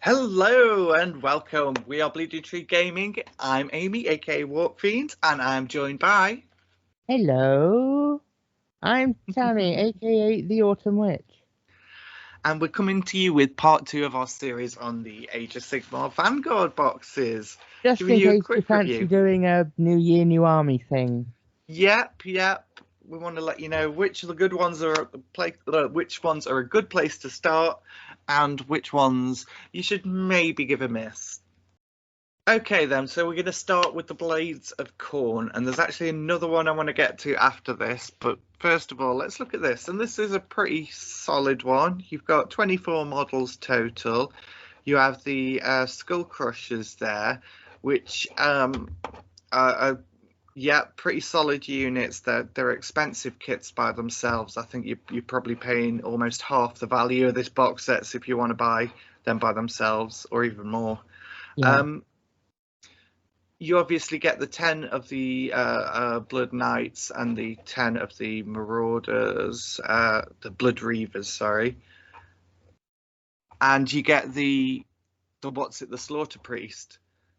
Hello and welcome. We are Bleeding Tree Gaming. I'm Amy, aka Walk Fiend, and I'm joined by. Hello, I'm Tammy, aka the Autumn Witch. And we're coming to you with part 2 of our series on the Age of Sigmar Vanguard boxes. Just Giving in you a case you quick fancy review. doing a New Year, New Army thing. Yep. We want to let you know which of the good ones are which ones are a good place to start, and which ones you should maybe give a miss. Okay then, so we're going to start with the Blades of Khorne, and there's actually another one I want to get to after this, but first of all, let's look at this, and this is a pretty solid one. You've got 24 models total. You have the Skull Crushers there, which are pretty solid units. They're expensive kits by themselves. I think you're probably paying almost half the value of this box sets if you want to buy them by themselves, or even more. Yeah. You obviously get the 10 of the Blood Knights and the 10 of the Marauders, the Blood Reavers, sorry. And you get the Slaughter Priest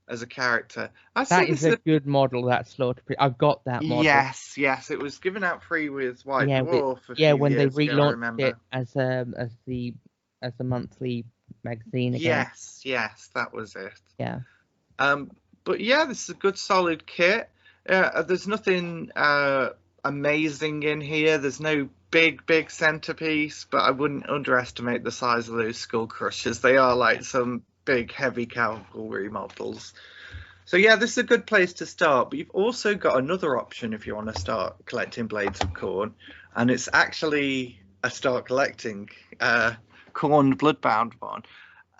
as a character. That is a good model, that Slaughter Priest. I've got that model. Yes, it was given out free with White Dwarf a few when years they ago, relaunched I remember. it as a monthly magazine again. Yes, that was it. Yeah. But yeah, this is a good solid kit. There's nothing amazing in here. There's no big centerpiece, but I wouldn't underestimate the size of those Skull Crushers. They are like some big heavy cavalry models. So yeah, this is a good place to start. But you've also got another option if you want to start collecting Blades of Khorne, and it's actually a start collecting Khorne Bloodbound one.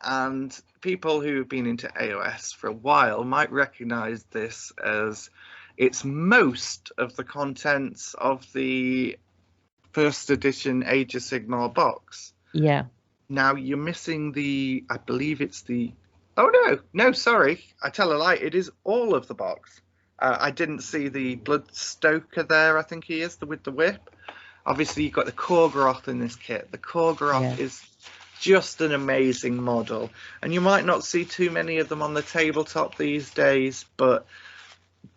And people who have been into AOS for a while might recognize this as it's most of the contents of the first edition Age of Sigmar box. Yeah. Now you're missing I believe it's oh no, sorry, I tell a lie, it is all of the box. I didn't see the Bloodstoker there, I think he is, with the whip. Obviously you've got the Korgoroth in this kit. The Korgoroth is just an amazing model, and you might not see too many of them on the tabletop these days, but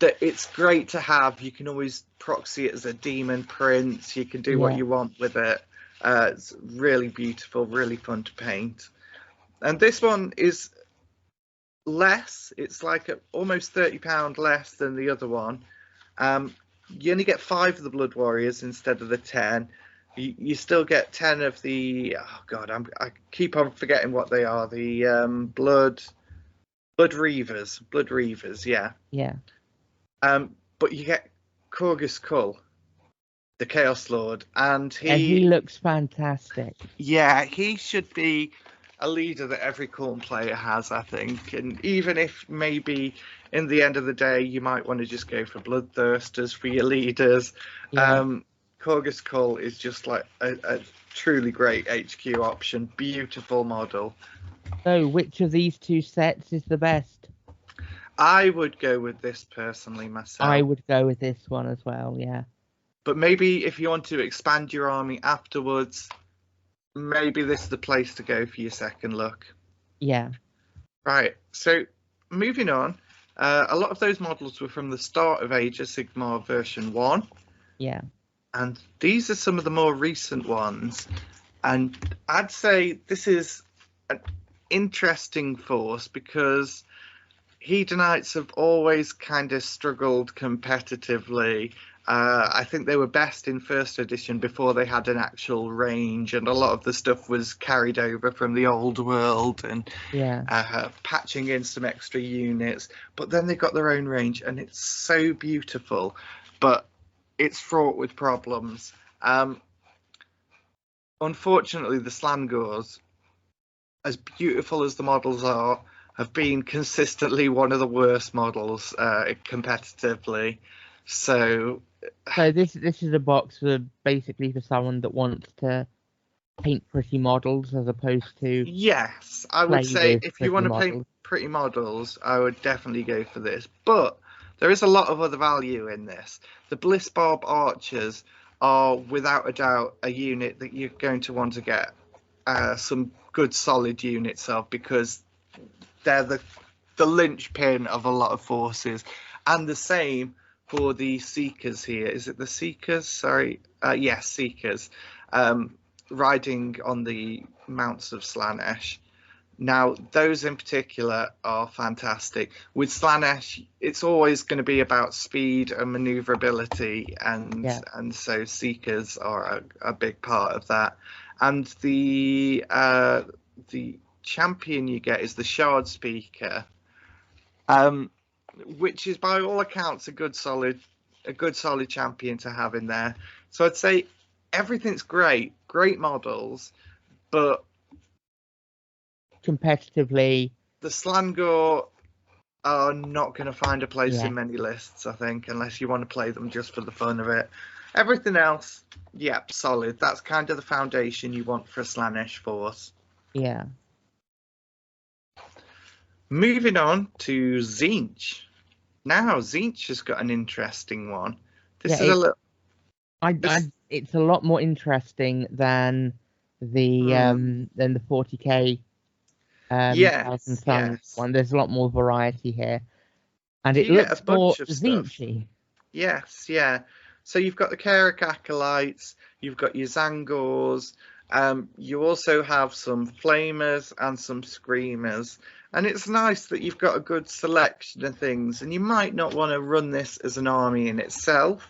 it's great to have. You can always proxy it as a demon prince. You can do what you want with it. It's really beautiful, really fun to paint. And this one is less. It's like almost £30 less than the other one. You only get 5 of the Blood Warriors instead of the 10. You still get 10 of the, oh god, I keep on forgetting what they are. The Blood Reavers, yeah. Yeah. But you get Korgus Kull, the Chaos Lord, and he looks fantastic. Yeah, he should be a leader that every Khorne player has, I think. And even if maybe in the end of the day you might want to just go for Bloodthirsters for your leaders, Korgus Kull is just like a truly great HQ option. Beautiful model. So which of these two sets is the best? I would go with this personally myself. I would go with this one as well, yeah. But maybe if you want to expand your army afterwards, maybe this is the place to go for your second look. Yeah. Right, so moving on. A lot of those models were from the start of Age of Sigmar version 1. Yeah. And these are some of the more recent ones. And I'd say this is an interesting force because Hedonites have always kind of struggled competitively. I think they were best in first edition before they had an actual range, and a lot of the stuff was carried over from the old world and patching in some extra units. But then they got their own range, and it's so beautiful, but it's fraught with problems. Unfortunately, the Slangors, as beautiful as the models are, have been consistently one of the worst models competitively. So this is a box for basically for someone that wants to paint pretty models as opposed to I would say if you want to paint pretty models, I would definitely go for this. But there is a lot of other value in this. The Blissbarb Archers are without a doubt a unit that you're going to want to get some good solid units of, because they're the linchpin of a lot of forces, and the same for the Seekers here. Is it the Seekers? Sorry, yes, Seekers, riding on the mounts of Slaanesh. Now, those in particular are fantastic. With Slaanesh, it's always going to be about speed and maneuverability, and so Seekers are a big part of that. And the champion you get is the Shard Speaker, which is by all accounts a good solid champion to have in there. So I'd say everything's great models, but competitively, the Slangor are not going to find a place in many lists, I think, unless you want to play them just for the fun of it. Everything else, solid. That's kind of the foundation you want for a Slaanesh force. Yeah. Moving on to Tzeentch. Now, Tzeentch has got an interesting one. This is a little... it's a lot more interesting than the 40k Thousand Suns one. There's a lot more variety here, and it looks more Tzeentchy. Yes, yeah. So you've got the Karak Acolytes, you've got your Zangors, you also have some Flamers and some Screamers, and it's nice that you've got a good selection of things. And you might not want to run this as an army in itself,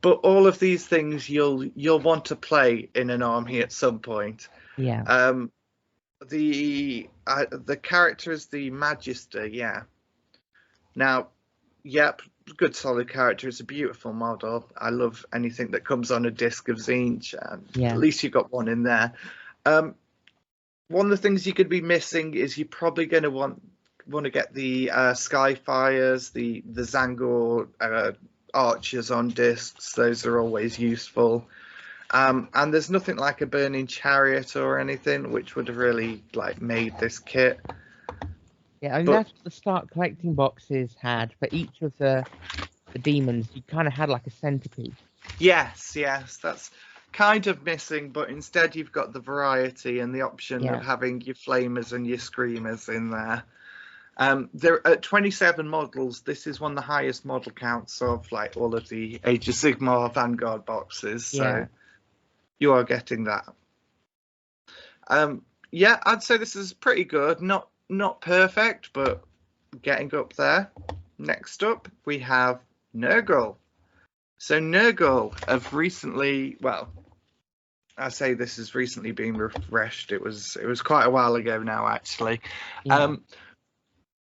but all of these things you'll want to play in an army at some point. Yeah. The character is the Magister, yeah. Now, good solid character. It's a beautiful model. I love anything that comes on a disc of Tzeentch, and at least you've got one in there. One of the things you could be missing is you're probably going to want to get the Skyfires, the Zangor archers on discs. Those are always useful. And there's nothing like a burning chariot or anything which would have really made this kit. Yeah, I mean, that's what the start collecting boxes had. For each of the demons, you kind of had like a centerpiece. Yes, that's kind of missing, but instead you've got the variety and the option of having your Flamers and your Screamers in there. There at 27 models. This is one of the highest model counts of all of the Age of Sigmar Vanguard boxes. So you are getting that. I'd say this is pretty good. Not perfect, but getting up there. Next up, we have Nurgle. So Nurgle have recently, I say this has recently been refreshed. It was quite a while ago now, actually. Yeah.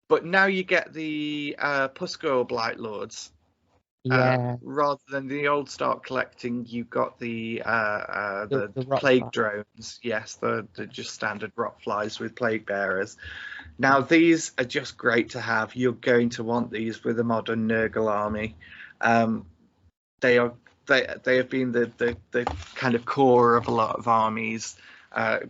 But now you get the Pusgoyle Blight Lords. Rather than the old start collecting, you've got the plague drones. Yes, the just standard rot flies with plague bearers. Now these are just great to have. You're going to want these with a modern Nurgle army. They have been the kind of core of a lot of armies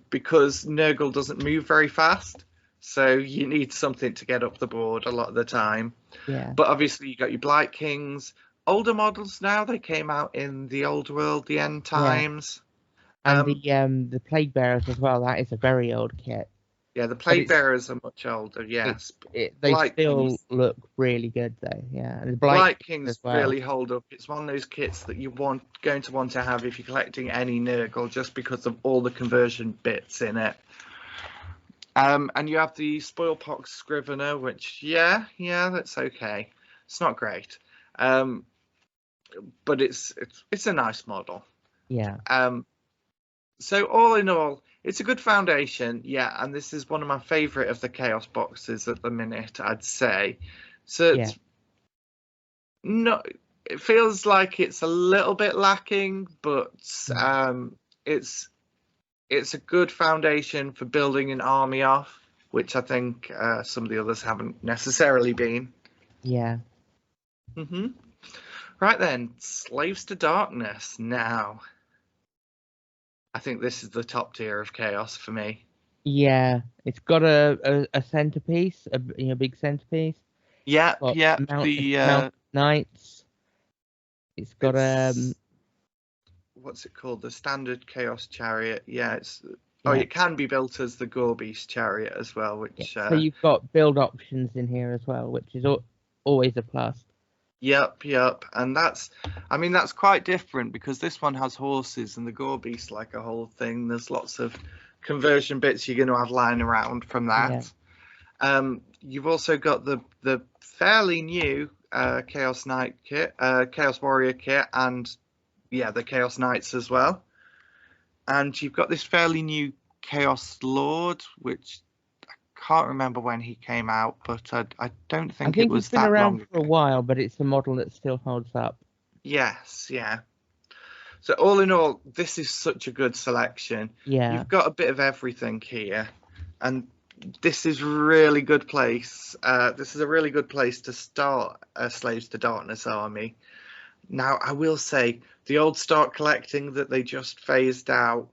because Nurgle doesn't move very fast. So you need something to get up the board a lot of the time. Yeah. But obviously you got your Blight Kings. Older models now, they came out in the old world, the end times. And the Plague Bearers as well. That is a very old kit. Yeah, the Plague Bearers are much older, yes. They still look really good though, yeah. And the Blight Kings really hold up. It's one of those kits that you're going to want to have if you're collecting any Nurgle, just because of all the conversion bits in it. And you have the Spoilpox Scrivener, which, that's okay. It's not great. But it's a nice model. Yeah. So all in all, it's a good foundation, and this is one of my favourite of the Chaos boxes at the minute, I'd say. So it feels like it's a little bit lacking, but it's a good foundation for building an army off, which I think some of the others haven't necessarily been. Yeah. Mm-hmm. Right then, Slaves to Darkness. Now, I think this is the top tier of Chaos for me. Yeah, it's got a centerpiece, a big centerpiece. The Knights. It's got what's it called? The standard Chaos Chariot. Yeah, Oh, it can be built as the Gore-Beast chariot as well, which... So you've got build options in here as well, which is always a plus. Yep. And that's quite different because this one has horses and the Gore-Beast like a whole thing. There's lots of conversion bits you're going to have lying around from that. Yeah. You've also got the fairly new Chaos Knight kit, Chaos Warrior kit, and the Chaos Knights as well. And you've got this fairly new Chaos Lord, which I can't remember when he came out, but I don't think it was that long. It's been around for a while, but it's a model that still holds up. Yes, yeah. So all in all, this is such a good selection. Yeah. You've got a bit of everything here, and this is really good place. This is a really good place to start a Slaves to Darkness army. Now, I will say, the old start collecting that they just phased out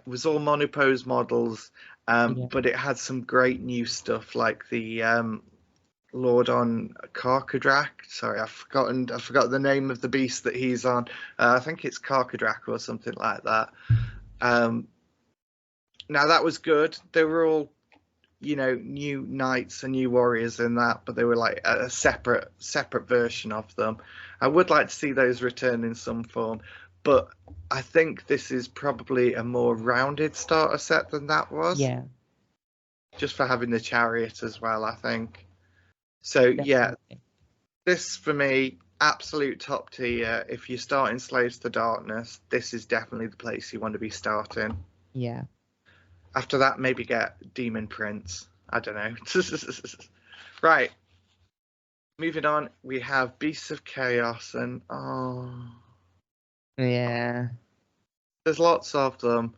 was all monopose models, but it had some great new stuff like the Lord on Karkadrak. Sorry, I forgot the name of the beast that he's on. I think it's Karkadrak or something like that. Now, that was good. They were all, new knights and new warriors in that, but they were like a separate version of them. I would like to see those return in some form, but I think this is probably a more rounded starter set than that was. Yeah. Just for having the chariot as well, I think. So, definitely. This for me, absolute top tier. If you're starting Slaves to Darkness, this is definitely the place you want to be starting. Yeah. After that, maybe get Demon Prince. I don't know. Right. Moving on, we have Beasts of Chaos, and yeah, there's lots of them.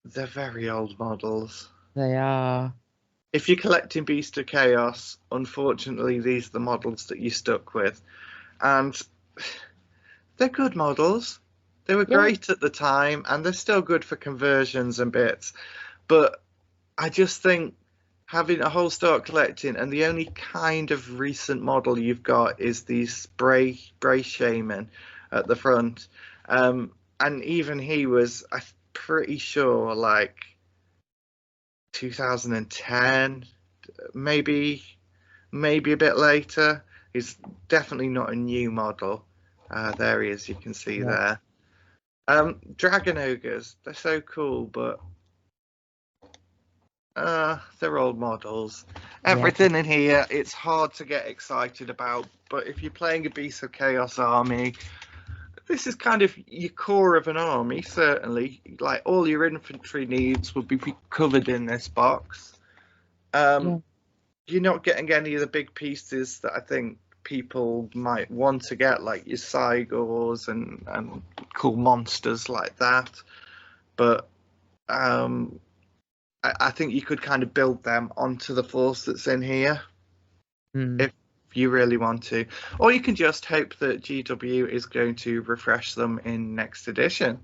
They're very old models. They are. If you're collecting Beasts of Chaos, unfortunately, these are the models that you're stuck with, and they're good models. They were great at the time, and they're still good for conversions and bits. But I just think having a whole start collecting, and the only kind of recent model you've got is the spray shaman at the front, and even he was, I'm pretty sure, like 2010, maybe a bit later. He's definitely not a new model. There he is, you can see there. Dragon Ogres, they're so cool, but they're old models. Everything in here, it's hard to get excited about, but if you're playing a Beast of Chaos army, this is kind of your core of an army, certainly. Like, all your infantry needs would be covered in this box. You're not getting any of the big pieces that I think people might want to get, like your Cygors and cool monsters like that. But I think you could kind of build them onto the force that's in here if you really want to. Or you can just hope that GW is going to refresh them in next edition.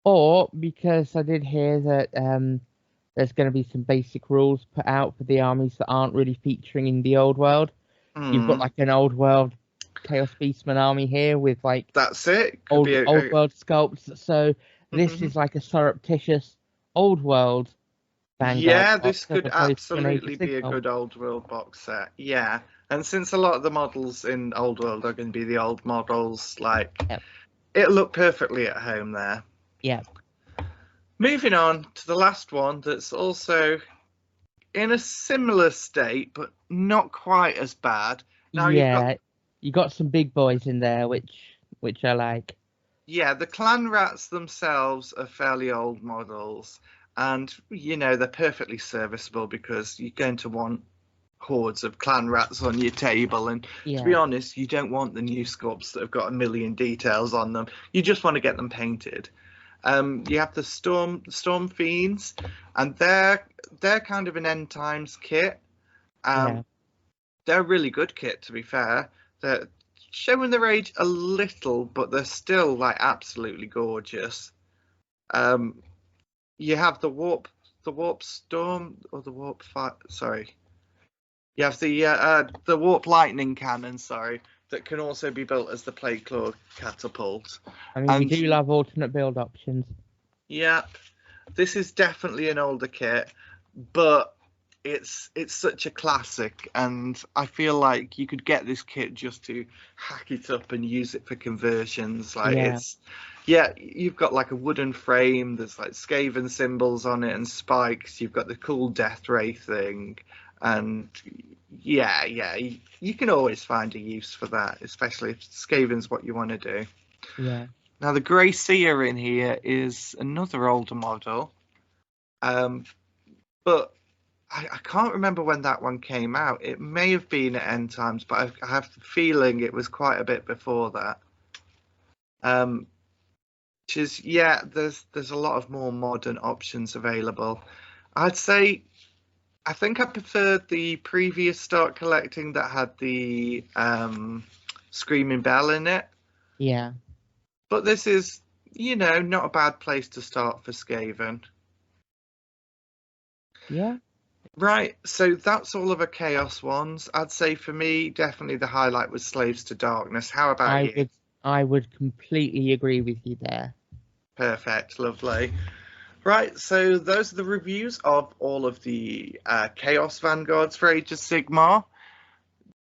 Or, because I did hear that there's going to be some basic rules put out for the armies that aren't really featuring in the old world. You've got like an old world Chaos Beastman army here with like that's it. Old world sculpts. So this is like a surreptitious old world vanguard. Yeah, this could absolutely be a good old world box set. Yeah, and since a lot of the models in old world are going to be the old models, like it'll look perfectly at home there. Yeah. Moving on to the last one, that's also in a similar state, but not quite as bad. Now you got some big boys in there, which I like. Yeah, the clan rats themselves are fairly old models, and they're perfectly serviceable because you're going to want hordes of clan rats on your table, and to be honest, you don't want the new sculpts that have got a million details on them. You just want to get them painted. You have the Storm Fiends, and they're kind of an end times kit. They're a really good kit, to be fair. They're showing their age a little, but they're still like absolutely gorgeous. You have the warp storm, or the warp fire. Sorry, you have the warp lightning cannon. Sorry, that can also be built as the Plagueclaw catapult. I mean, we do love alternate build options. Yep. this is definitely an older kit, but it's such a classic, and I feel like you could get this kit just to hack it up and use it for conversions. Like you've got like a wooden frame, there's like Skaven symbols on it and spikes, you've got the cool death ray thing, and you can always find a use for that, especially if Skaven's what you want to do. Yeah. Now the Grey Seer in here is another older model, but I can't remember when that one came out. It may have been at End Times, but I have the feeling it was quite a bit before that. Which is, there's a lot of more modern options available. I'd say, I think I preferred the previous Start Collecting that had the Screaming Bell in it. Yeah. But this is, not a bad place to start for Skaven. Yeah. Right, so that's all of the Chaos ones. I'd say for me, definitely the highlight was Slaves to Darkness. How about you? I would completely agree with you there. Perfect, lovely. Right, so those are the reviews of all of the Chaos Vanguards for Age of Sigmar.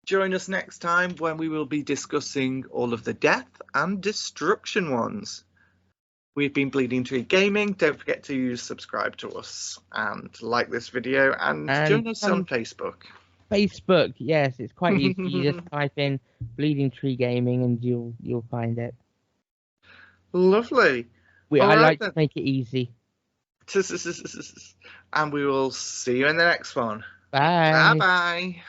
Join us next time when we will be discussing all of the Death and Destruction ones. We've been Bleeding Tree Gaming. Don't forget to subscribe to us and like this video and join us on Facebook. Facebook, yes, it's quite easy. You just type in Bleeding Tree Gaming and you'll find it. Lovely. I like to make it easy. And we will see you in the next one. Bye. Bye-bye.